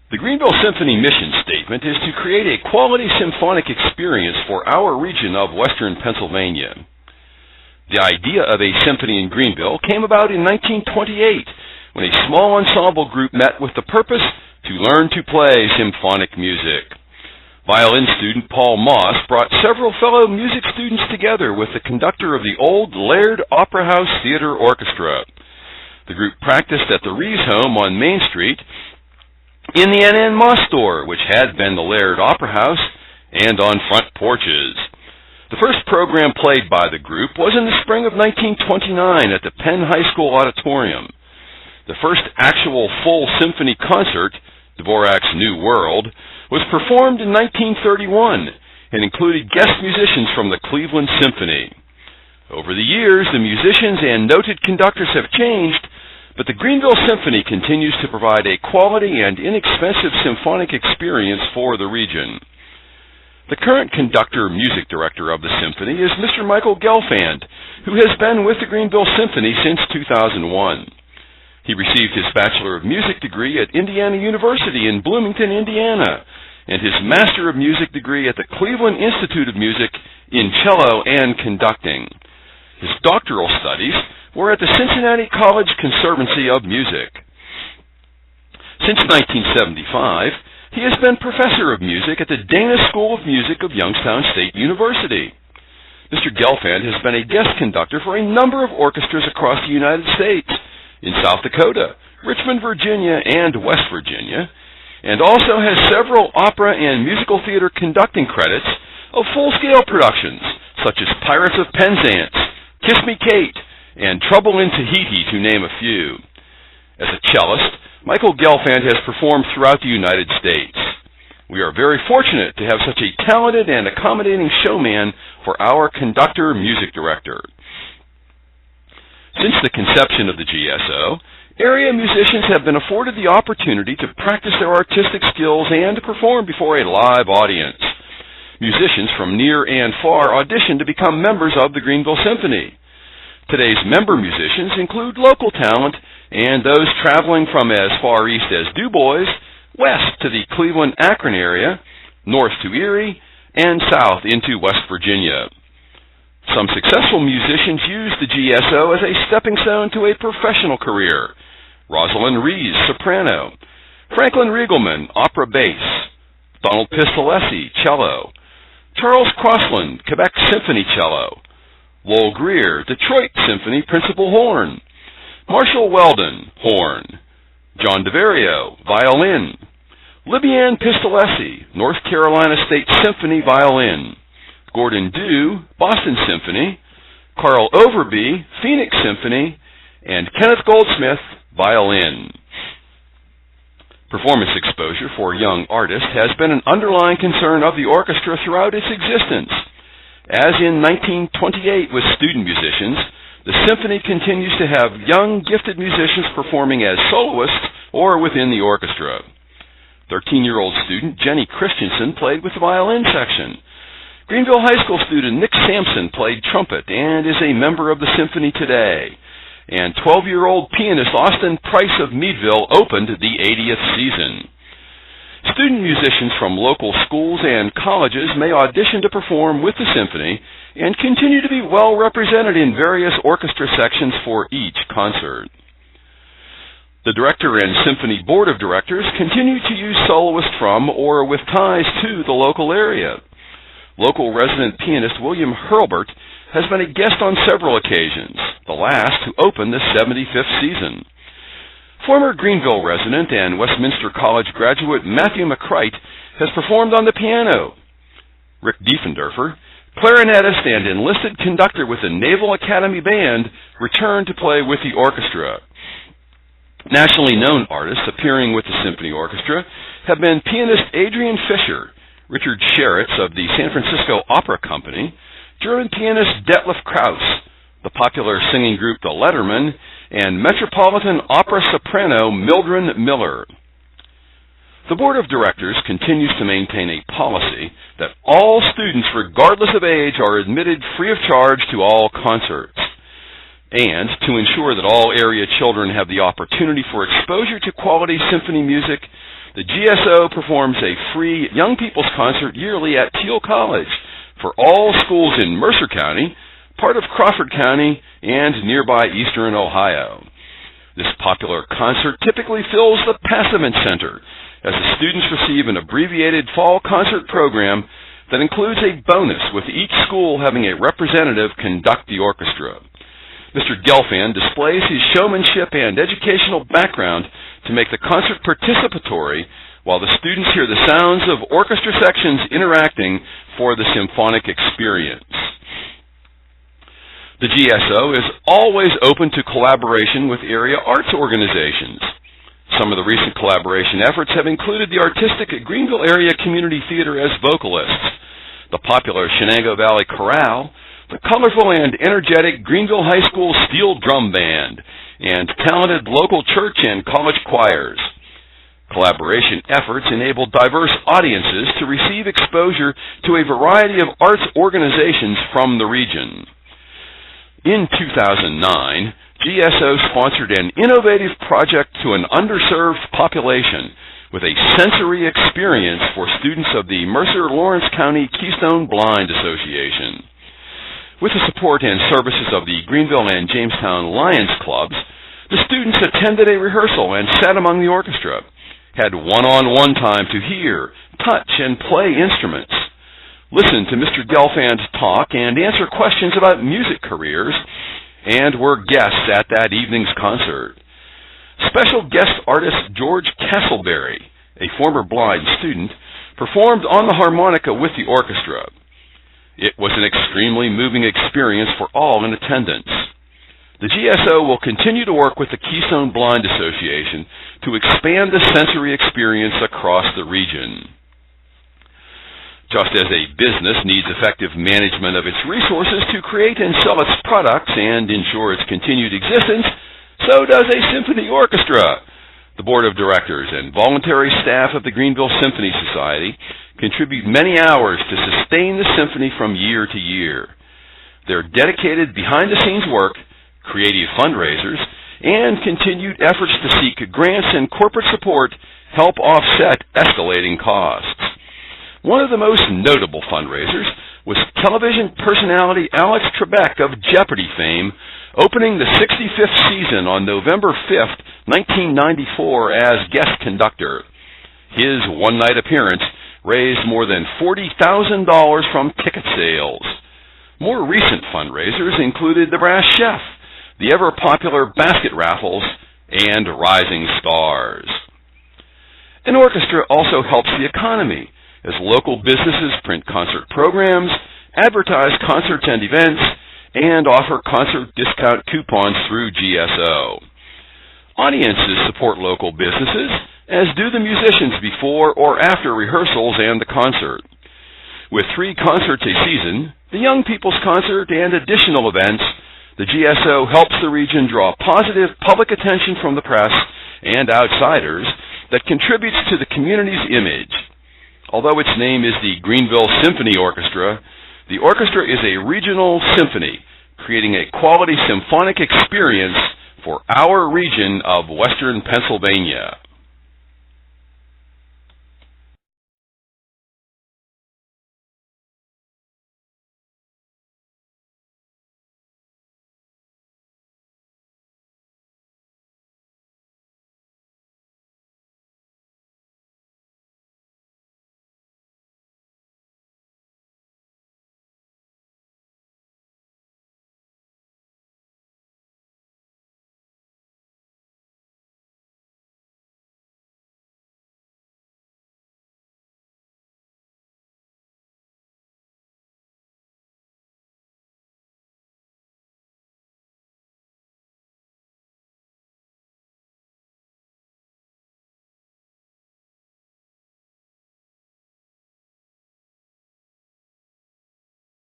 The Greenville Symphony mission statement is to create a quality symphonic experience for our region of western Pennsylvania. The idea of a symphony in Greenville came about in 1928 when a small ensemble group met with the purpose to learn to play symphonic music. Violin student Paul Moss brought several fellow music students together with the conductor of the old Laird Opera House Theater Orchestra. The group practiced at the Rees home on Main Street, in the N.N. Moss store, which had been the Laird Opera House, and on front porches. The first program played by the group was in the spring of 1929 at the Penn High School Auditorium. The first actual full symphony concert, Dvorak's New World, was performed in 1931 and included guest musicians from the Cleveland Symphony. Over the years, the musicians and noted conductors have changed, but the Greenville Symphony continues to provide a quality and inexpensive symphonic experience for the region. The current conductor-music director of the symphony is Mr. Michael Gelfand, who has been with the Greenville Symphony since 2001. He received his Bachelor of Music degree at Indiana University in Bloomington, Indiana, and his Master of Music degree at the Cleveland Institute of Music in cello and conducting. His doctoral studies were at the Cincinnati College Conservancy of Music. Since 1975, he has been professor of music at the Dana School of Music of Youngstown State University. Mr. Gelfand has been a guest conductor for a number of orchestras across the United States, in South Dakota, Richmond, Virginia, and West Virginia, and also has several opera and musical theater conducting credits of full-scale productions, such as Pirates of Penzance, Kiss Me Kate, and Trouble in Tahiti, to name a few. As a cellist, Michael Gelfand has performed throughout the United States. We are very fortunate to have such a talented and accommodating showman for our conductor-music director. Since the conception of the GSO, area musicians have been afforded the opportunity to practice their artistic skills and perform before a live audience. Musicians from near and far audition to become members of the Greenville Symphony. Today's member musicians include local talent and those traveling from as far east as Du Bois, west to the Cleveland-Akron area, north to Erie, and south into West Virginia. Some successful musicians use the GSO as a stepping stone to a professional career. Rosalind Rees, soprano. Franklin Riegelman, opera bass. Donald Pistolesi, cello. Charles Crossland, Quebec Symphony cello. Lowell Greer, Detroit Symphony principal horn. Marshall Weldon, horn. John DeVario, violin. Libby-Ann Pistolesi, North Carolina State Symphony violin. Gordon Dew, Boston Symphony. Carl Overby, Phoenix Symphony. And Kenneth Goldsmith, violin. Performance exposure for young artists has been an underlying concern of the orchestra throughout its existence. As in 1928 with student musicians, the symphony continues to have young, gifted musicians performing as soloists or within the orchestra. 13-year-old student Jenny Christensen played with the violin section. Greenville High School student Nick Sampson played trumpet and is a member of the symphony today. And 12-year-old pianist Austin Price of Meadville opened the 80th season. Student musicians from local schools and colleges may audition to perform with the symphony and continue to be well represented in various orchestra sections for each concert. The director and symphony board of directors continue to use soloists from or with ties to the local area. Local resident pianist William Hurlbert has been a guest on several occasions, the last to open the 75th season. Former Greenville resident and Westminster College graduate Matthew McCrite has performed on the piano. Rick Diefendorfer, clarinetist and enlisted conductor with the Naval Academy Band, returned to play with the orchestra. Nationally known artists appearing with the symphony orchestra have been pianist Adrian Fisher, Richard Sheritz of the San Francisco Opera Company, German pianist Detlef Krauss, the popular singing group The Lettermen, and Metropolitan Opera soprano Mildred Miller. The Board of Directors continues to maintain a policy that all students, regardless of age, are admitted free of charge to all concerts. And to ensure that all area children have the opportunity for exposure to quality symphony music, The GSO performs a free Young People's Concert yearly at Thiel College for all schools in Mercer County, part of Crawford County, and nearby eastern Ohio. This popular concert typically fills the Passavant Center, as the students receive an abbreviated fall concert program that includes a bonus, with each school having a representative conduct the orchestra. Mr. Gelfand displays his showmanship and educational background to make the concert participatory, while the students hear the sounds of orchestra sections interacting for the symphonic experience. The GSO is always open to collaboration with area arts organizations. Some of the recent collaboration efforts have included the artistic Greenville Area Community Theater as vocalists, the popular Shenango Valley Chorale, the colorful and energetic Greenville High School Steel Drum Band, and talented local church and college choirs. Collaboration efforts enable diverse audiences to receive exposure to a variety of arts organizations from the region. In 2009, GSO sponsored an innovative project to an underserved population with a sensory experience for students of the Mercer-Lawrence County Keystone Blind Association. With the support and services of the Greenville and Jamestown Lions Clubs, the students attended a rehearsal and sat among the orchestra, had one-on-one time to hear, touch, and play instruments, listen to Mr. Gelfand's talk and answer questions about music careers, and were guests at that evening's concert. Special guest artist George Castleberry, a former blind student, performed on the harmonica with the orchestra. It was an extremely moving experience for all in attendance. The GSO will continue to work with the Keystone Blind Association to expand the sensory experience across the region. Just as a business needs effective management of its resources to create and sell its products and ensure its continued existence, so does a symphony orchestra. The Board of Directors and voluntary staff of the Greenville Symphony Society contribute many hours to sustain the symphony from year to year. Their dedicated behind-the-scenes work, creative fundraisers, and continued efforts to seek grants and corporate support help offset escalating costs. One of the most notable fundraisers was television personality Alex Trebek of Jeopardy fame, opening the 65th season on November 5th, 1994 as guest conductor. His one-night appearance raised more than $40,000 from ticket sales. More recent fundraisers included the Brass Chef, the ever-popular basket raffles, and Rising Stars. An orchestra also helps the economy, as local businesses print concert programs, advertise concerts and events, and offer concert discount coupons through GSO. Audiences support local businesses, as do the musicians before or after rehearsals and the concert. With 3 concerts a season, the Young People's Concert, and additional events, the GSO helps the region draw positive public attention from the press and outsiders that contributes to the community's image. Although its name is the Greenville Symphony Orchestra, the orchestra is a regional symphony, creating a quality symphonic experience for our region of western Pennsylvania.